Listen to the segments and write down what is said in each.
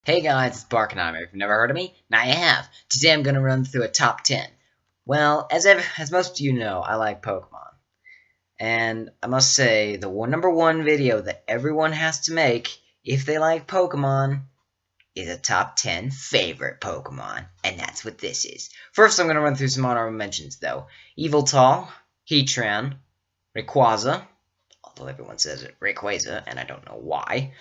Hey guys, it's Barkanheimer. If you've never heard of me, now you have. Today I'm going to run through a top 10. Well, as most of you know, I like Pokemon. And I must say, the number one video that everyone has to make, if they like Pokemon, is a top 10 favorite Pokemon. And that's what this is. First, I'm going to run through some honorable mentions, though. Yveltal, Heatran, Rayquaza, although everyone says it Rayquaza, and I don't know why.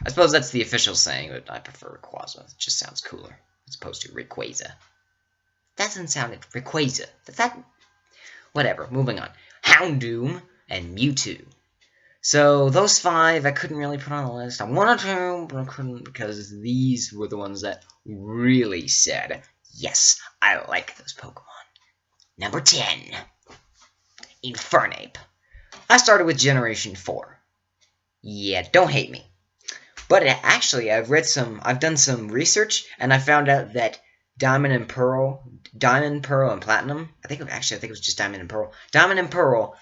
I suppose that's the official saying, but I prefer Rayquaza. It just sounds cooler, as opposed to Rayquaza. That doesn't sound it. Rayquaza. That... Whatever, moving on. Houndoom and Mewtwo. So, those five I couldn't really put on the list. I wanted to, but I couldn't because these were the ones that really said, yes, I like those Pokemon. Number 10. Infernape. I started with Generation 4. Yeah, don't hate me. But actually, I've done some research, and I found out that Diamond, Pearl, and Platinum, I think it was just Diamond and Pearl. Diamond and Pearl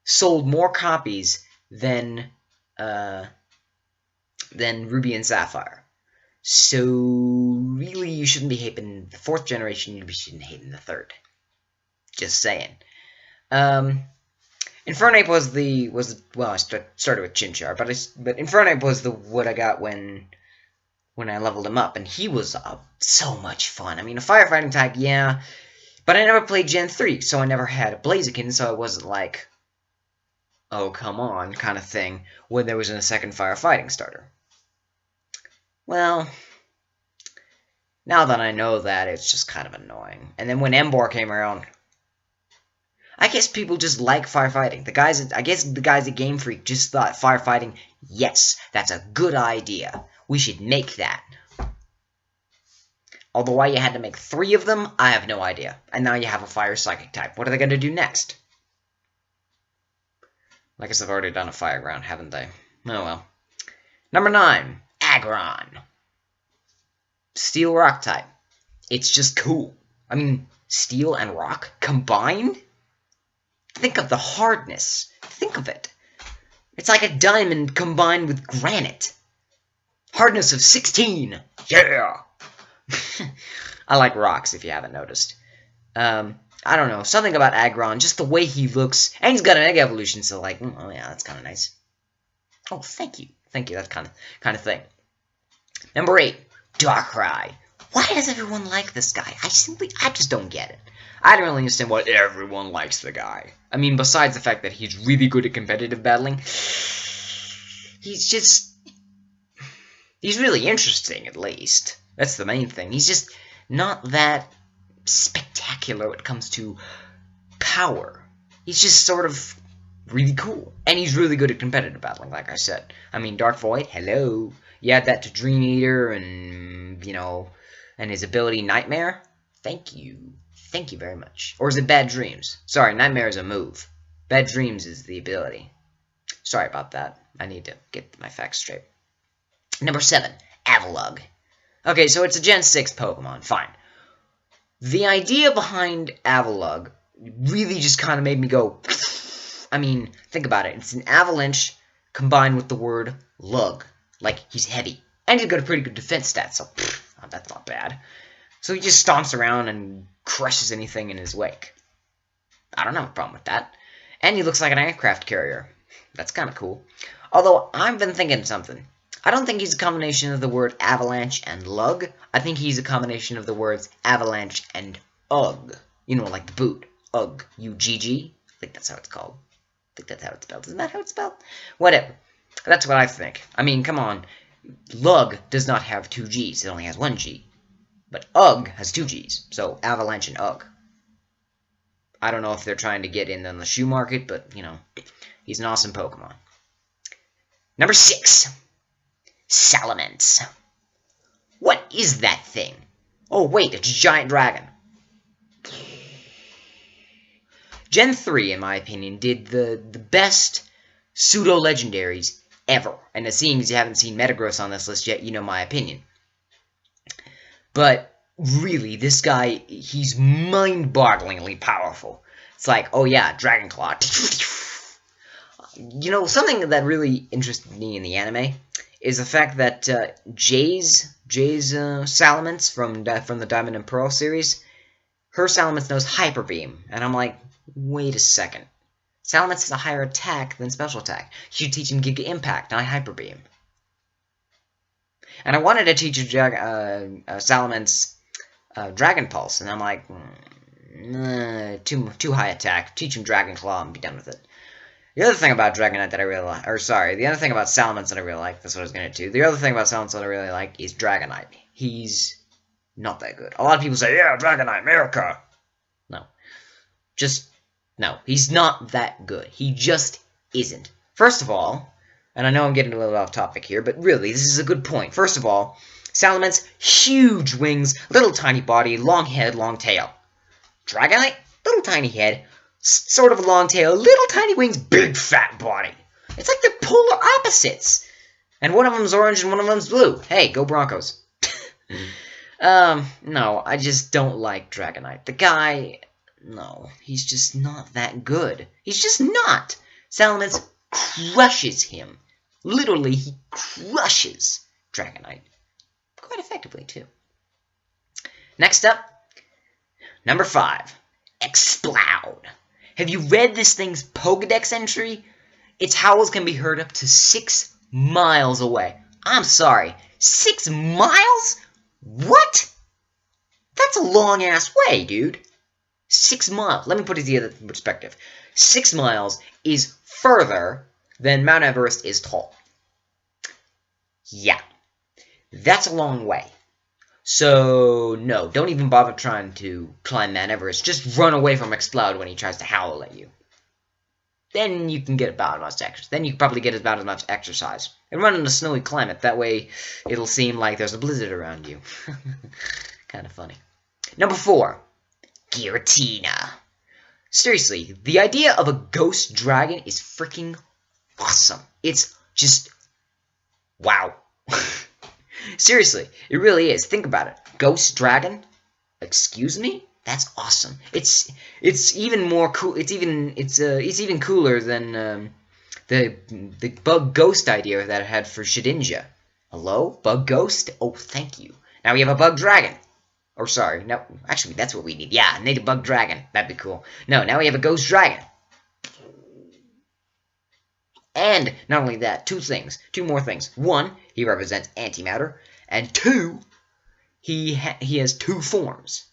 sold more copies than Ruby and Sapphire. So, really, you shouldn't be hating the 4th generation, you shouldn't be hating the 3rd. Just saying. Infernape well, I started with Chinchar, but Infernape was what I got when I leveled him up, and he was so much fun. I mean, a firefighting type, yeah, but I never played Gen 3, so I never had a Blaziken, so it wasn't like, oh, come on, kind of thing, when there wasn't a second firefighting starter. Well, now that I know that, it's just kind of annoying. And then when Emboar came around, I guess people just like firefighting. I guess the guys at Game Freak just thought firefighting, yes, that's a good idea. We should make that. Although why you had to make 3 of them, I have no idea. And now you have a fire psychic type. What are they going to do next? I guess they've already done a fire ground, haven't they? Oh well. Number 9, Aggron. Steel rock type. It's just cool. I mean, steel and rock combined? Think of the hardness. Think of it. It's like a diamond combined with granite. Hardness of 16. Yeah! I like rocks, if you haven't noticed. I don't know. Something about Aggron. Just the way he looks. And he's got an egg evolution, so like, oh yeah, that's kind of nice. Oh, thank you. Thank you. That kind of thing. Number 8. Darkrai. Why does everyone like this guy? I just don't get it. I don't really understand why everyone likes the guy. I mean, besides the fact that he's really good at competitive battling, he's really interesting, at least. That's the main thing. He's just not that spectacular when it comes to power. He's just sort of really cool. And he's really good at competitive battling, like I said. I mean, Dark Void, hello. You add that to Dream Eater and, you know, and his ability Nightmare. Thank you. Thank you very much. Or is it Bad Dreams? Sorry, Nightmare is a move. Bad Dreams is the ability. Sorry about that. I need to get my facts straight. Number 7, Avalugg. Okay, so it's a Gen 6 Pokemon. Fine. The idea behind Avalugg really just kind of made me go... I mean, think about it. It's an avalanche combined with the word lug. Like, he's heavy. And he's got a pretty good defense stat, so that's not bad. So he just stomps around and crushes anything in his wake. I don't have a problem with that. And he looks like an aircraft carrier. That's kind of cool. Although, I've been thinking something. I don't think he's a combination of the word avalanche and lug. I think he's a combination of the words avalanche and ugg. You know, like the boot. Ugg. U-G-G. I think that's how it's called. I think that's how it's spelled. Isn't that how it's spelled? Whatever. That's what I think. I mean, come on. Lug does not have 2 G's. It only has 1 G. But Ugg has 2 G's, so Avalanche and Ugg. I don't know if they're trying to get in on the shoe market, but, you know, he's an awesome Pokemon. Number 6, Salamence. What is that thing? Oh, wait, it's a giant dragon. Gen 3, in my opinion, did the best pseudo-legendaries ever. And seeing as you haven't seen Metagross on this list yet, you know my opinion. But, really, this guy, he's mind-bogglingly powerful. It's like, oh yeah, Dragon Claw. You know, something that really interested me in the anime is the fact that Jay's Salamence from the Diamond and Pearl series, her Salamence knows Hyper Beam, and I'm like, wait a second. Salamence has a higher attack than special attack. You should teach him Giga Impact, not Hyper Beam. And I wanted to teach Salamence Dragon Pulse, and I'm like, too high attack. Teach him Dragon Claw and be done with it. The other thing about Dragonite that I really like, the other thing about Salamence that I really like, that's what I was going to do. The other thing about Salamence that I really like is Dragonite. He's not that good. A lot of people say, yeah, Dragonite, America. No. No. He's not that good. He just isn't. First of all, and I know I'm getting a little off topic here, but really, this is a good point. First of all, Salamence, huge wings, little tiny body, long head, long tail. Dragonite, little tiny head, sort of a long tail, little tiny wings, big fat body. It's like they're polar opposites. And one of them's orange and one of them's blue. Hey, go Broncos. No, I just don't like Dragonite. The guy, no, he's just not that good. He's just not. Salamence crushes him. Literally, he crushes Dragonite. Quite effectively, too. Next up, number 5, Exploud. Have you read this thing's Pokedex entry? Its howls can be heard up to 6 miles away. I'm sorry, 6 miles? What? That's a long-ass way, dude. 6 miles. Let me put it in perspective. 6 miles is further than Mount Everest is tall. Yeah. That's a long way. So, no, don't even bother trying to climb Mount Everest. Just run away from Exploud when he tries to howl at you. Then you can get about as much exercise. Then you can probably get about as much exercise. And run in a snowy climate. That way, it'll seem like there's a blizzard around you. Kind of funny. Number 4, Giratina. Seriously, the idea of a ghost dragon is freaking awesome. It's just, wow. Seriously, it really is. Think about it. Ghost dragon? Excuse me? That's awesome. It's even more cool. It's even cooler than the bug ghost idea that I had for Shedinja. Hello, bug ghost? Oh, thank you. Now we have a bug dragon. Or sorry, no, actually that's what we need. Yeah, I need a bug dragon. That'd be cool. No, now we have a ghost dragon. And not only that, 2 more things. 1, he represents antimatter, and 2, he has 2 forms,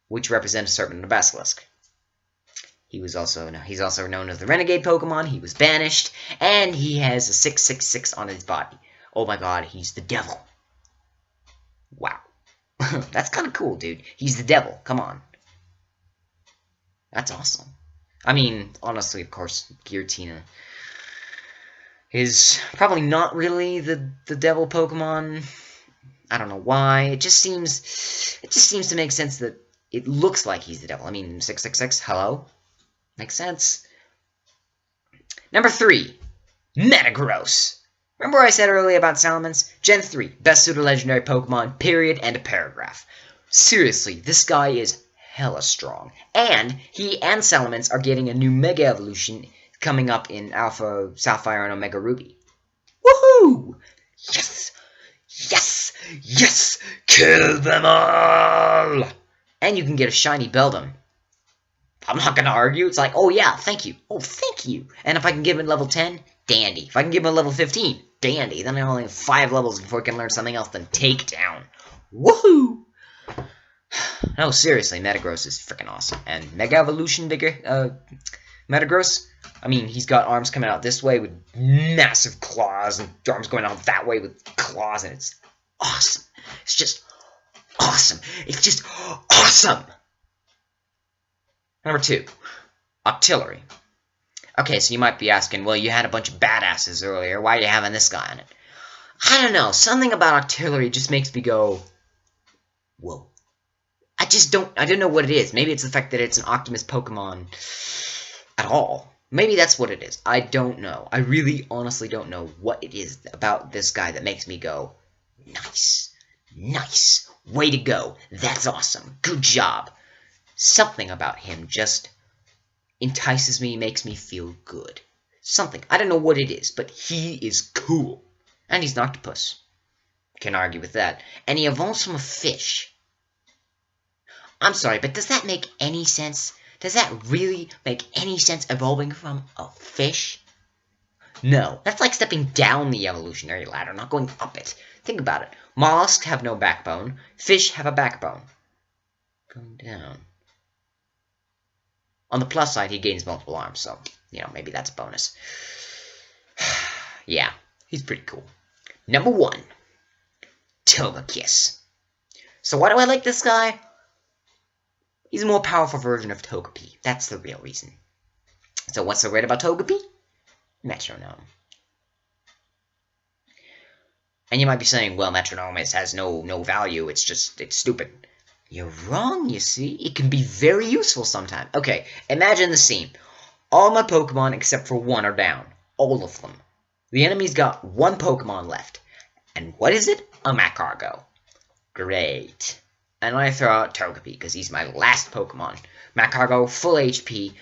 which represent a serpent and a basilisk. He's also known as the renegade Pokemon. He was banished, and he has a 666 on his body. Oh my god, he's the devil. Wow. That's kind of cool, dude. He's the devil. Come on. That's awesome. I mean, honestly, of course, Giratina is probably not really the devil Pokemon. I don't know why. It just seems to make sense that it looks like he's the devil. I mean, 666, hello? Makes sense. Number 3, Metagross. Remember what I said earlier about Salamence? Gen 3, best suited legendary Pokemon, period, and a paragraph. Seriously, this guy is hella strong. And he and Salamence are getting a new Mega Evolution coming up in Alpha Sapphire and Omega Ruby. Woohoo! Yes! Yes! Yes! Kill them all! And you can get a shiny Beldum. I'm not gonna argue. It's like, oh yeah, thank you. Oh, thank you. And if I can give him level 10, dandy. If I can give him a level 15, dandy. Then I only have 5 levels before I can learn something else than Takedown. Woohoo! No, seriously, Metagross is freaking awesome. And Mega Evolution Metagross, I mean, he's got arms coming out this way with massive claws, and arms going out that way with claws, and it's awesome. It's just awesome. It's just awesome. Number 2, Octillery. Okay, so you might be asking, well, you had a bunch of badasses earlier. Why are you having this guy on it? I don't know. Something about Octillery just makes me go, whoa. I don't know what it is. Maybe it's the fact that it's an Optimus Pokemon at all. Maybe that's what it is. I don't know. I really honestly don't know what it is about this guy that makes me go, nice. Nice. Way to go. That's awesome. Good job. Something about him just entices me, makes me feel good. Something. I don't know what it is, but he is cool. And he's an octopus. Can argue with that. And he evolves from a fish. I'm sorry, but does that make any sense? Does that really make any sense, evolving from a fish? No. That's like stepping down the evolutionary ladder, not going up it. Think about it. Mollusks have no backbone. Fish have a backbone. Going down. On the plus side, he gains multiple arms, so, maybe that's a bonus. Yeah, he's pretty cool. Number 1. Togekiss. So why do I like this guy? He's a more powerful version of Togepi. That's the real reason. So what's so great about Togepi? Metronome. And you might be saying, well, Metronome has no value, it's stupid. You're wrong, you see? It can be very useful sometimes. Okay, imagine the scene. All my Pokemon except for one are down. All of them. The enemy's got one Pokemon left. And what is it? A Macargo. Great. And I throw out Togepi, because he's my last Pokemon. Macargo, full HP.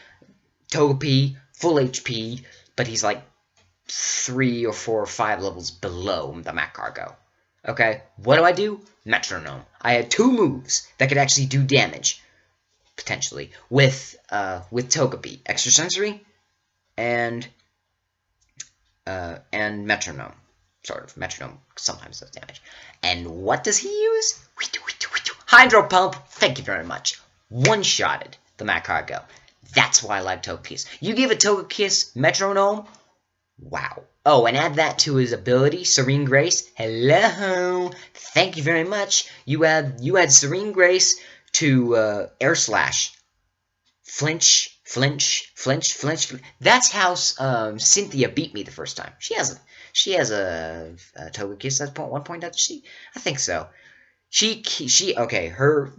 Togepi, full HP. But he's like 3 or 4 or 5 levels below the Macargo. Okay, what do? Metronome. I had 2 moves that could actually do damage, potentially, with Togepi. Extrasensory and Metronome. Sort of. Metronome sometimes does damage. And what does he use? Hydro Pump. Thank you very much. One-shotted the Macargo. That's why I like Togekiss. You give a Togekiss Metronome? Wow. Oh, and add that to his ability, Serene Grace. Hello. Thank you very much. You add Serene Grace to Air Slash. Flinch. That's how Cynthia beat me the first time. She has a Togekiss at one point, doesn't she? I think so. Okay, her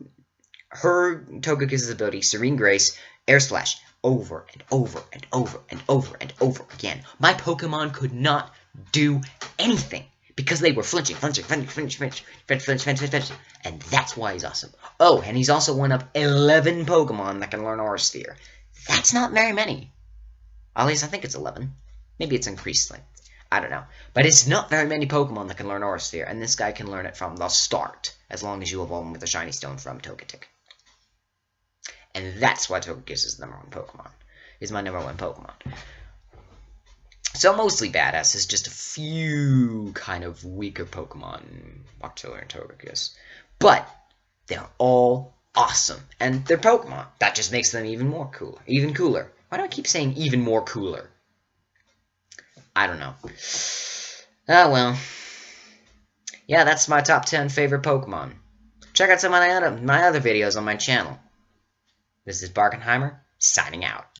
Togekiss's ability, Serene Grace, Air Slash, over and over and over and over and over again. My Pokemon could not do anything because they were flinching. And that's why he's awesome. Oh, and he's also one of 11 Pokemon that can learn Aura Sphere. That's not very many. At least I think it's 11. Maybe it's increased. I don't know. But it's not very many Pokemon that can learn Aura Sphere, and this guy can learn it from the start, as long as you evolve him with a Shiny Stone from Togetic. And that's why Togekiss is the number 1 Pokemon. Is my number 1 Pokemon. So mostly badass is just a few kind of weaker Pokemon, Octiller and Togekiss. But they're all awesome. And they're Pokemon. That just makes them even more cooler. Even cooler. Why do I keep saying even more cooler? I don't know. Oh well. Yeah, that's my top 10 favorite Pokemon. Check out some of my other videos on my channel. This is Barkanheimer, signing out.